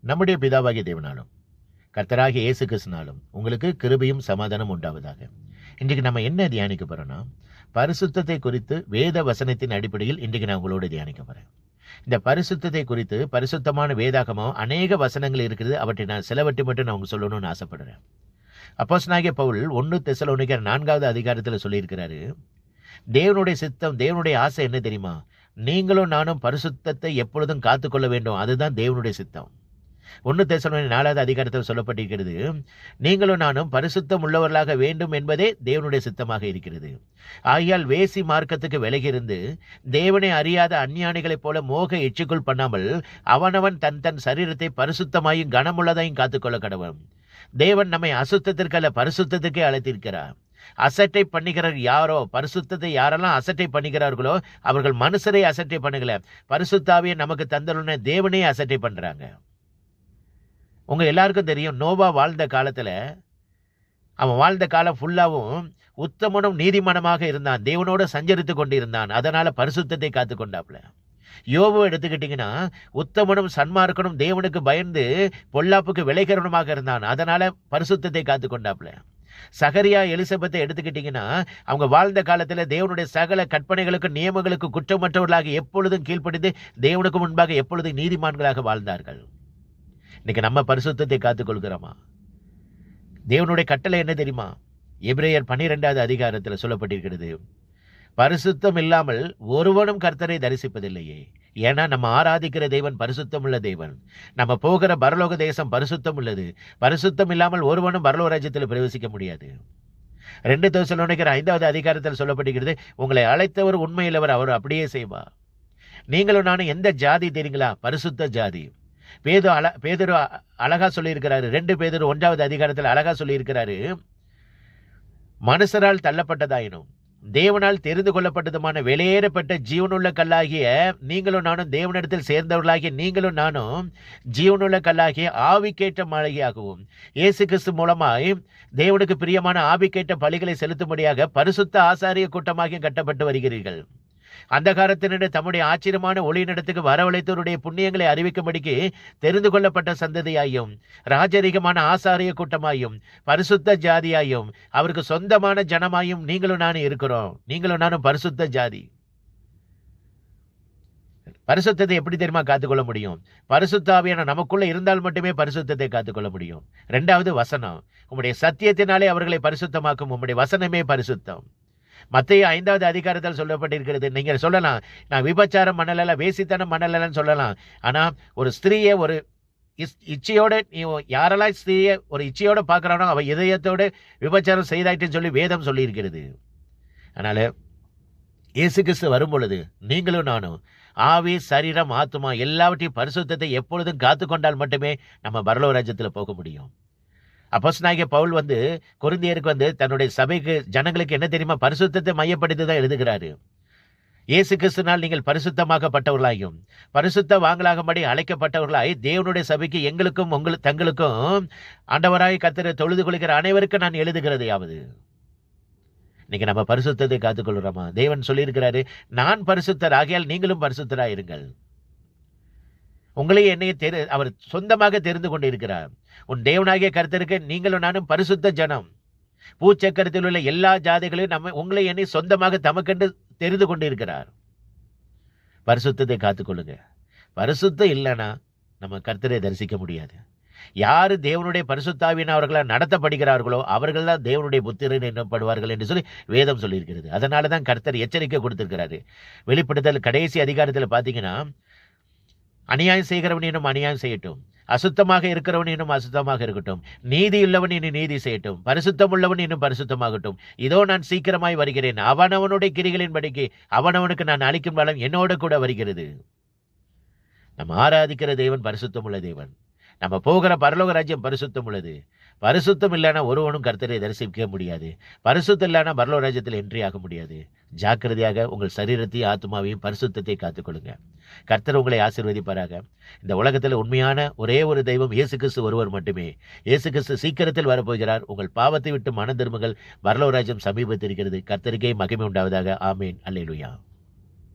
நம்முடைய பிதாவாகிய தேவனாலும் கர்த்தராகிய இயேசு கிறிஸ்துவினாலும் உங்களுக்கு கிருபையும் சமாதானம் உண்டாவதாக. இன்றைக்கு நம்ம என்ன தியானிக்க போறோம்னா, பரிசுத்தத்தை குறித்து வேத வசனத்தின் அடிப்படையில் இன்றைக்கு நான் உங்களோட தியானிக்க போறேன். இந்த பரிசுத்தத்தை குறித்து பரிசுத்தமான வேதாகமம் அநேக வசனங்கள் இருக்குது. அவற்றை நான் சிலவற்றை மட்டும் நான் உங்களுக்கு சொல்லணும்னு ஆசைப்படுறேன். அப்போஸ்தலனாகிய பவுல் 1 தெசலோனிக்கர் 4வது அதிகாரத்தில் சொல்லியிருக்கிறாரு, தேவனுடைய சித்தம், தேவனுடைய ஆசை என்ன தெரியுமா? நீங்களும் நானும் பரிசுத்தத்தை எப்பொழுதும் காத்துக்கொள்ள வேண்டும். அதுதான் தேவனுடைய சித்தம். 1 தெசலோனிக்கர் 4வது அதிகாரத்தில் சொல்லப்பட்டிருக்கிறது, நீங்களும் நானும் பரிசுத்தம் உள்ளவர்களாக வேண்டும் என்பதே தேவனுடைய சித்தமாக இருக்கிறது. ஆகையால் வேசி மார்க்கத்துக்கு விலகியிருந்து தேவனை அறியாத அஞ்ஞானிகளைப் போல மோக எச்சிக்குள் பண்ணாமல் அவனவன் தன் தன் சரீரத்தை பரிசுத்தமாயும் கனமுள்ளதாயும் காத்துக்கொள்ள கடவன். தேவன் நம்மை அசுத்தத்திற்கல்ல பரிசுத்தத்துக்கே அழைத்திருக்கிறார். அசட்டை பண்ணுகிறார் யாரோ, பரிசுத்தத்தை யாரெல்லாம் அசட்டை பண்ணுகிறார்களோ அவர்கள் மனுஷரை அசட்டை பண்ணுகல, பரிசுத்தாவியை நமக்கு தந்தருன தேவனே அசட்டை பண்றாங்க. உங்க எல்லாருக்கும் தெரியும், நோவா வாழ்ந்த காலத்துல அவன் வாழ்ந்த காலம் ஃபுல்லாவும் உத்தமனும் நீதிமானமாக இருந்தான், தேவனோட சஞ்சரித்து கொண்டு இருந்தான். அதனால பரிசுத்தத்தை காத்து கொண்டாப்ல. யோபு எடுத்துக்கிட்டீங்கன்னா உத்தமனும் சன்மார்க்கனும் தேவனுக்கு பயந்து பொல்லாப்புக்கு விளைகிறவனுமாக இருந்தான். அதனால பரிசுத்தத்தை காத்து கொண்டாப்ல. சகரியா எலிசபெத்தை எடுத்துக்கிட்டீங்கன்னா அவங்க வாழ்ந்த காலத்துல தேவனுடைய சகல கற்பனைகளுக்கு நியமங்களுக்கு குற்றமற்றவர்களாக எப்பொழுதும் கீழ்ப்படிந்து தேவனுக்கு முன்பாக எப்பொழுதும் நீதிமான்களாக வாழ்ந்தார்கள். இன்னைக்கு நம்ம பரிசுத்தத்தை காத்துக் கொள்கிறோமா? தேவனுடைய கட்டளை என்ன தெரியுமா? எபிரேயர் 12வது அதிகாரத்தில் சொல்லப்பட்டிருக்கிறது, பரிசுத்தம் இல்லாமல் ஒருவனும் கர்த்தரை தரிசிப்பதில்லையே. ஏன்னா நம்ம ஆராதிக்கிற தேவன் பரிசுத்தம் உள்ள தேவன். நம்ம போகிற பரலோக தேசம் பரிசுத்தம் உள்ளது. பரிசுத்தம் இல்லாமல் ஒருவனும் பரலோக ராஜ்யத்தில் பிரவேசிக்க முடியாது. 2 தெசலோனிக்கர் 5வது அதிகாரத்தில் சொல்லப்பட்டிருக்கிறது, உங்களை அழைத்தவர் உண்மையிலவர், அவர் அப்படியே செய்வார். நீங்களும் நானும் எந்த ஜாதி தெரியுங்களா? பரிசுத்த ஜாதி. பேதுரு அழகா சொல்லியிருக்கிறாரு. 2 பேதுரு 1வது அதிகாரத்தில் அழகா சொல்லியிருக்கிறாரு, மனுஷரால் தள்ளப்பட்டதாயினும் தேவனால் தெரிந்து கொள்ளப்பட்டதுமான வெளியேறப்பட்ட ஜீவனுள்ள கல்லாகிய நீங்களும் நானும் தேவனிடத்தில் சேர்ந்தவர்களாகிய நீங்களும் நானும் ஜீவனுள்ள கல்லாகிய ஆவிக்கேற்ற மாளிகையாகவும் இயேசு கிறிஸ்து மூலமாய் தேவனுக்கு பிரியமான ஆவிக்கேற்ற பலிகளை செலுத்தும்படியாக பரிசுத்த ஆசாரிய கூட்டமாகியும் கட்டப்பட்டு வருகிறீர்கள். அந்த காலத்தினிட தம்முடைய ஆச்சரியமான ஒளியினிடத்துக்கு வரவழைத்தவருடைய புண்ணியங்களை அறிவிக்கும்படிக்கு தெரிந்து கொள்ளப்பட்ட சந்ததியாயும் ராஜரீகமான ஆசாரிய கூட்டமாயும் பரிசுத்த ஜாதியாயும் அவருக்கு சொந்தமான ஜனமாயும் நீங்களும் நானும் இருக்கிறோம். நீங்களும் நானும் பரிசுத்த ஜாதி. பரிசுத்தத்தை எப்படி தெரியுமா காத்துக்கொள்ள முடியும்? பரிசுத்தாவியான நமக்குள்ள இருந்தால் மட்டுமே பரிசுத்தத்தை காத்துக்கொள்ள முடியும். 2வது வசனம், உம்முடைய சத்தியத்தினாலே அவர்களை பரிசுத்தமாக்கும், உம்முடைய வசனமே பரிசுத்தம். மத்தேயு 5வது அதிகாரத்தில் சொல்லப்பட்டிருக்கிறது. நீங்க சொல்லலாம், நான் விபச்சாரம் பண்ணல, வேசித்தனம் பண்ணலன்னு சொல்லலாம். ஆனா ஒரு ஸ்திரீயை ஒரு இச்சையோட, நீ யாரெல்லாம் ஸ்திரீயை ஒரு இச்சையோட பார்க்கறானோ அவ இதயத்தோட விபச்சாரம் செய்தாயிட்டுன்னு சொல்லி வேதம் சொல்லி இருக்கிறது. அதனால இயேசு கிறிஸ்து வரும் பொழுது நீங்களும் நானும் ஆவி, சரீரம், ஆத்துமா எல்லாவற்றையும் பரிசுத்தத்தை எப்பொழுதும் காத்து கொண்டால் மட்டுமே நம்ம பரலோக ராஜ்யத்தில் போக முடியும். அப்போஸ்தலனாகிய பவுல் கொரிந்தியருக்கு தன்னுடைய சபைக்கு ஜனங்களுக்கு என்ன தெரியுமா? பரிசுத்தத்தை மையப்படுத்தி தான் எழுதுகிறாரு. இயேசு கிறிஸ்துனால் நீங்கள் பரிசுத்தமாக்கப்பட்டவர்களாயும் பரிசுத்த வாங்கலாகும்படி அழைக்கப்பட்டவர்களாய் தேவனுடைய சபைக்கு எங்களுக்கும் தங்களுக்கும் ஆண்டவராய் கர்த்தரை தொழுது கொள்கிற அனைவருக்கும் நான் எழுதுகிறது யாவது. இன்னைக்கு நம்ம பரிசுத்தத்தை காத்துக்கொள்கிறோமா? தேவன் சொல்லியிருக்கிறாரு, நான் பரிசுத்தர் ஆகையால் நீங்களும் பரிசுத்தராய் இருங்கள். உங்களையும் என்னையும் அவர் சொந்தமாக தெரிந்து கொண்டு இருக்கிறார். உன் தேவனாகிய கர்த்தருக்கு நீங்களும் நானும் பரிசுத்த ஜனம். பூச்சக்கரத்தில் உள்ள எல்லா ஜாதிகளையும் நம்ம உங்களை என்னை சொந்தமாக தமக்கென்று தெரிந்து கொண்டு இருக்கிறார். பரிசுத்தத்தை காத்துக்கொள்ளுங்க. பரிசுத்தம் இல்லைன்னா நம்ம கர்த்தரை தரிசிக்க முடியாது. யாரு தேவனுடைய பரிசுத்தாவியினவர்களால் நடத்தப்படுகிறார்களோ அவர்கள் தான் தேவனுடைய புத்திரன் என்னப்படுவார்கள் என்று சொல்லி வேதம் சொல்லியிருக்கிறது. அதனால தான் கர்த்தர் எச்சரிக்கை கொடுத்திருக்கிறாரு. வெளிப்படுத்தல் கடைசி அதிகாரத்தில் பார்த்தீங்கன்னா, அநியாயம் செய்கிறவன் இன்னும் அநியாயம் செய்யட்டும், அசுத்தமாக இருக்கிறவன் இன்னும் அசுத்தமாக இருக்கட்டும், நீதி உள்ளவன் இன்னும் நீதி செய்யட்டும், பரிசுத்தம் உள்ளவன் இன்னும் பரிசுத்தமாகட்டும், இதோ நான் சீக்கிரமாய் வருகிறேன், அவனவனுடைய கிரிகளின்படிக்கு அவனவனுக்கு நான் அளிக்கும் பலம் என்னோட கூட வருகிறது. நம்ம ஆராதிக்கிற தேவன் பரிசுத்தம் உள்ள தேவன். நம்ம போகிற பரலோக ராஜ்யம் பரிசுத்தம் உள்ளது. பரிசுத்தம் இல்லைன்னா ஒருவனும் கர்த்தரை தரிசிக்க முடியாது. பரிசுத்தம் இல்லைன்னா பரலோக ராஜ்யத்தில் என்ட்ரி ஆக முடியாது. ஜாக்கிரதையாக உங்கள் சரீரத்தையும் ஆத்மாவையும் பரிசுத்தத்தை காத்துக்கொள்ளுங்க. கர்த்தர் உங்களை ஆசீர்வதிப்பாராக. இந்த உலகத்தில் உண்மையான ஒரே ஒரு தெய்வம் இயேசு கிறிஸ்து ஒருவர் மட்டுமே. இயேசு கிறிஸ்து சீக்கிரத்தில் வரப்போகிறார். உங்கள் பாவத்தை விட்டு மனம் திரும்புங்கள். பரலோக ராஜ்யம் சமீபத்தில் இருக்கிறது. கர்த்தருக்கே மகிமை உண்டாவதாக. ஆமேன். அல்லேலூயா.